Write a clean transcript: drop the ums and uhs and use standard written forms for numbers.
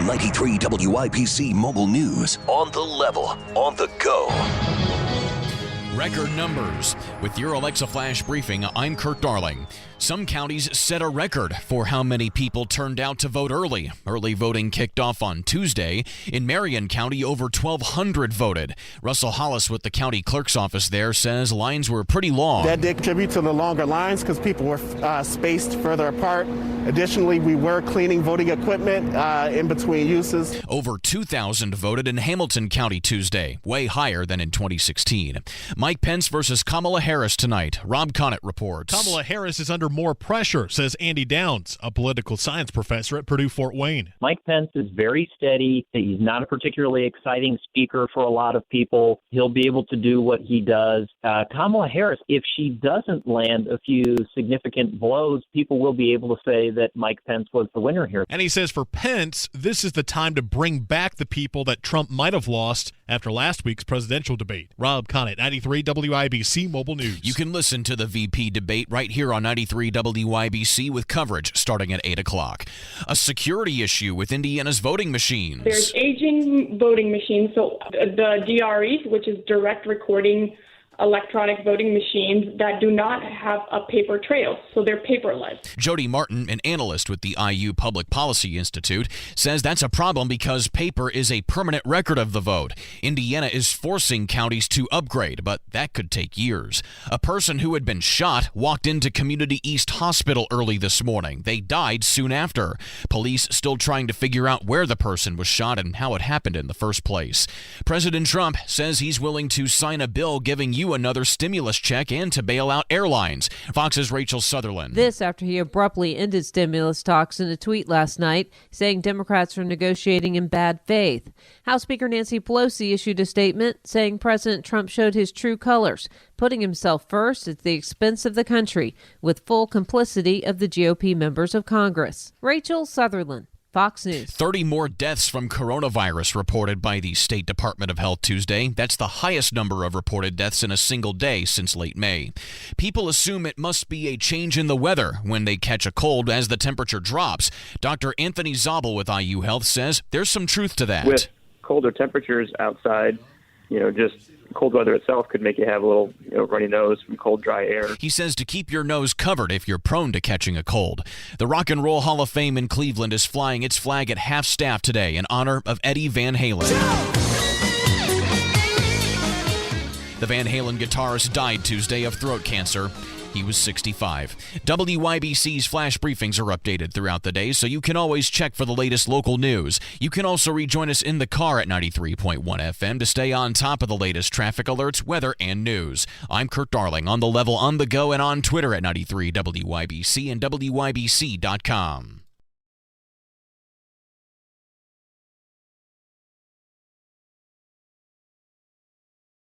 93 WIBC Mobile News. On the level, on the go. Record numbers. With your Alexa Flash Briefing, I'm Kurt Darling. Some counties set a record for how many people turned out to vote early. Early voting kicked off on Tuesday. In Marion County, over 1,200 voted. Russell Hollis with the county clerk's office there says lines were pretty long. That did contribute to the longer lines because people were spaced further apart. Additionally, we were cleaning voting equipment in between uses. Over 2,000 voted in Hamilton County Tuesday, way higher than in 2016. Mike Pence versus Kamala Harris tonight. Rob Connett reports. Kamala Harris is under more pressure, says Andy Downs, a political science professor at Purdue Fort Wayne. Mike Pence is very steady. He's not a particularly exciting speaker for a lot of people. He'll be able to do what he does. Kamala Harris, if she doesn't land a few significant blows, people will be able to say that Mike Pence was the winner here. And he says for Pence, this is the time to bring back the people that Trump might have lost after last week's presidential debate. Rob Connett, 93 WIBC Mobile News. You can listen to the VP debate right here on 93 WIBC with coverage starting at 8 o'clock. A security issue with Indiana's voting machines. There's aging voting machines, so the DREs, which is direct recording electronic voting machines that do not have a paper trail, so they're paperless. Jody Martin, an analyst with the IU Public Policy Institute, says that's a problem because paper is a permanent record of the vote. Indiana is forcing counties to upgrade, but that could take years. A person who had been shot walked into Community East Hospital early this morning. They died soon after. Police still trying to figure out where the person was shot and how it happened in the first place. President Trump says he's willing to sign a bill giving you another stimulus check and to bail out airlines. Fox's Rachel Sutherland. This after he abruptly ended stimulus talks in a tweet last night, saying Democrats are negotiating in bad faith. House Speaker Nancy Pelosi issued a statement saying President Trump showed his true colors, putting himself first at the expense of the country, with full complicity of the GOP members of Congress. Rachel Sutherland, Fox News. 30 more deaths from coronavirus reported by the State Department of Health Tuesday. That's the highest number of reported deaths in a single day since late May. People assume it must be a change in the weather when they catch a cold as the temperature drops. Dr. Anthony Zabel with IU Health says there's some truth to that. With colder temperatures outside, just cold weather itself could make you have a little runny nose from cold, dry air. He says to keep your nose covered if you're prone to catching a cold. The Rock and Roll Hall of Fame in Cleveland is flying its flag at half-staff today in honor of Eddie Van Halen. The Van Halen guitarist died Tuesday of throat cancer. He was 65. WIBC's flash briefings are updated throughout the day, so you can always check for the latest local news. You can also rejoin us in the car at 93.1 FM to stay on top of the latest traffic alerts, weather, and news. I'm Kurt Darling, on the level, on the go, and on Twitter at 93 WIBC and WIBC.com.